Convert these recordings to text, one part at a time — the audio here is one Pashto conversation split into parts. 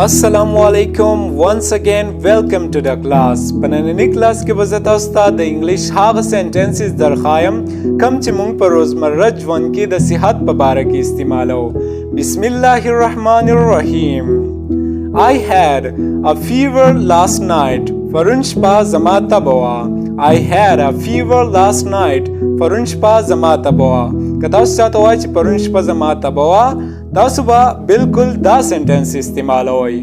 Assalamu alaikum. Once again, welcome to the class. پنننی کلاس کې به زه تاسو ته د انګلیش هغه سنټنسز درخوایم کوم چې موږ په روزمره ژوند کې د صحت په باره کې استعمالو. بسم الله الرحمن الرحیم. I had a fever last night. پرون شپه زما تبه وه. I had a fever last night. پرون شپه زما تبه وه. که تاسو چاته وایئ چې پرون شپه زما تبه وه، تاسو به بالکل دا سنټنس استعمالوئ.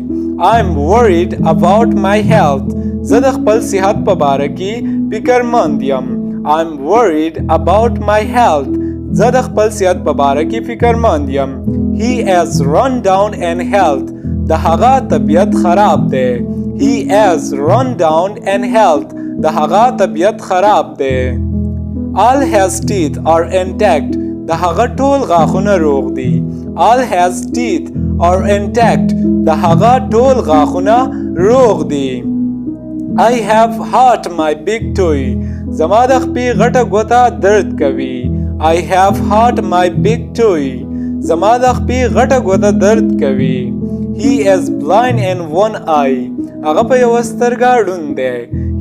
I'm worried about my health. زه د خپل صحت په باره کې فکرمند یم. I'm worried about my health. زه د خپل صحت په باره کې فکرمند یم. He has run down in health. د هغه طبیعت خراب دی. He has run down in health. د هغه طبیعت خراب دی. All his teeth are intact. د هغه ټول غاښونه روغ دي. All his teeth are intact. د هغه ټول غاښونه روغ دي. I have hurt my big toe. زما د خپې غټه ګوته درد کوي. I have hurt my big toe. زما د خپې غټه ګوته درد کوي. He is blind in one eye. هغه په یوه سترګه ړوند دی.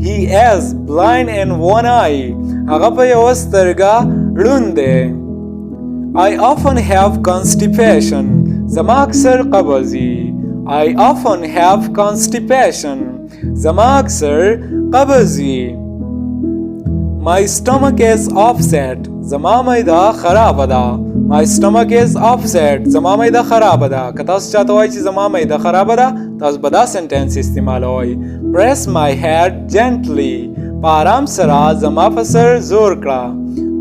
He is blind in one eye. هغه په یوه سترګه ړوند دی. I often have constipation. زما اکثر قبضی. I often have constipation. زما اکثر قبضی. My stomach is upset. زما معده خرابه ده. My stomach is upset. زما معده خرابه ده. که تاسو چاته وایئ چې زما معده خرابه ده، تاسو به دا سنټنس استعمالوئ. Press my head gently. په آرام سره زما په سر زور کړه.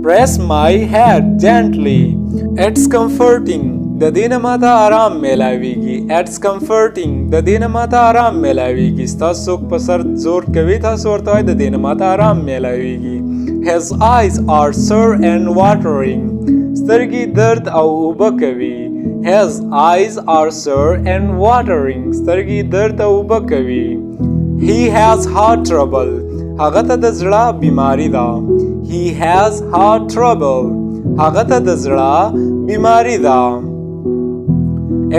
Press my head gently. It's comforting. د دې نه ماته آرام میلاویږي. It's comforting. د دې نه ماته آرام میلاویږي. ستاسو څوک په سر زور کوي، تاسو ورته وایئ د دې نه ماته آرام میلاویږي. His eyes are sore and watering. سترګې درد او اوبه کوي. His eyes are sore and watering. سترګې درد او اوبه کوي. He has heart trouble. هغه ته د زړه بیماری ده. He has heart trouble. هغه ته د زړه بیماری ده.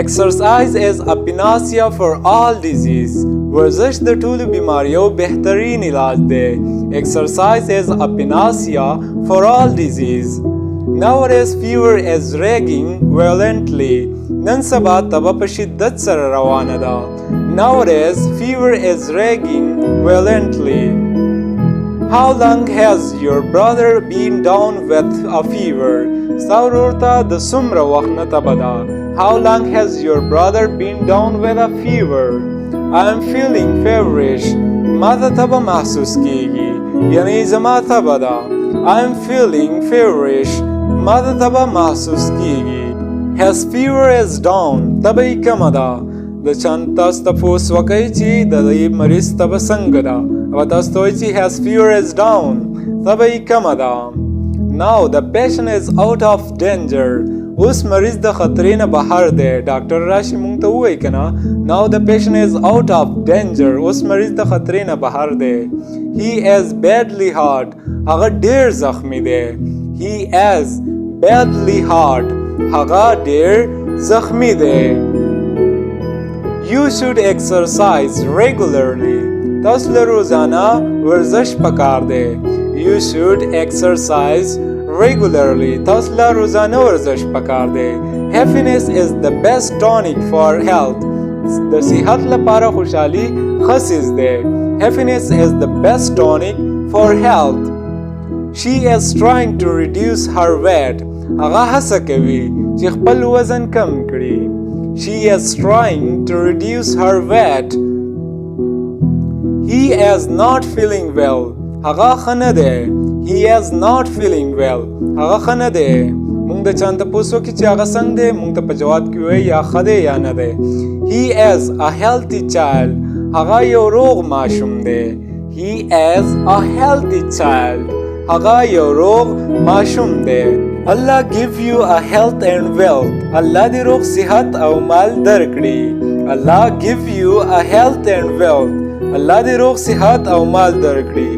Exercise is a panacea for all disease. ورزش د ټولو بیماریو بهترین علاج دی. Exercise is a panacea for all disease. Nowadays fever is raging violently. نن سبا تبه په شدت سره روانه ده. Nowadays fever is raging violently. How long has your brother been down with a fever? ستا ورور ته د څومره وخت نه تبه ده. How long has your brother been down with a fever? I am feeling feverish. ما ته تبه محسوس کیږي. یعنی زما تبه ده. I am feeling feverish. ما ته تبه محسوس کیږي. His fever is down. تبه یې کمه ده. د چا تاسو تپوس وکئ چې د دې مریض تبه څنګه ده، او تاسو ته وایئ چې his fever is down. تبه یې کمه ده. Now the patient is out of danger. اوس مریض د خطرې نه بهر دی. ډاکټر راشي موږ ته ووایي که نه. Now the patient is out of danger. اوس مریض د خطرې نه بهر دی. He is badly hurt. هغه ډیر زخمی دی. He is badly hurt. هغه ډیر زخمی دی. You should exercise regularly. تاسو له روزانه ورزش پکار دی. You should exercise regularly. تاسو له روزانه ورزش پکار دی. Happiness is the best tonic for health. د صحت لپاره خوشحالي ښه څیز دی. Happiness is the best tonic for health. She is trying to reduce her weight. هغه هڅه کوي چې خپل وزن کم کړي. She is trying to reduce her weight. He is not feeling well. هغه ښه نه دی. He is not feeling well. هغه ښه نه دی. موږ د چا نه تپوس وکړي چې هغه څنګه دی، موږ ته په جواب کې ووایي یا ښه دی یا نه دی. He is a healthy child. هغه یو روغ ماشوم دی. He is a healthy child. هغه یو روغ ماشوم دی. Allah give you a health and wealth. الله دې روغ صحت او مال درکړي. Allah give you a health and wealth. الله دې روغ صحت او مال درکړي.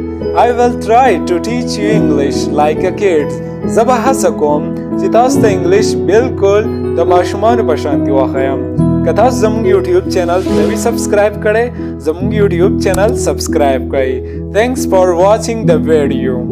I will try to teach you English like a kid. زه به هڅه کوم چې تاسو ته انګلیش بالکل د ماشومانو په شانتي وښیم. که تاسو زموږ یوټیوب چینل نوی سبسکرایب کړئ زموږ یوټیوب چینل سبسکرایب کړئ. Thanks for watching the video.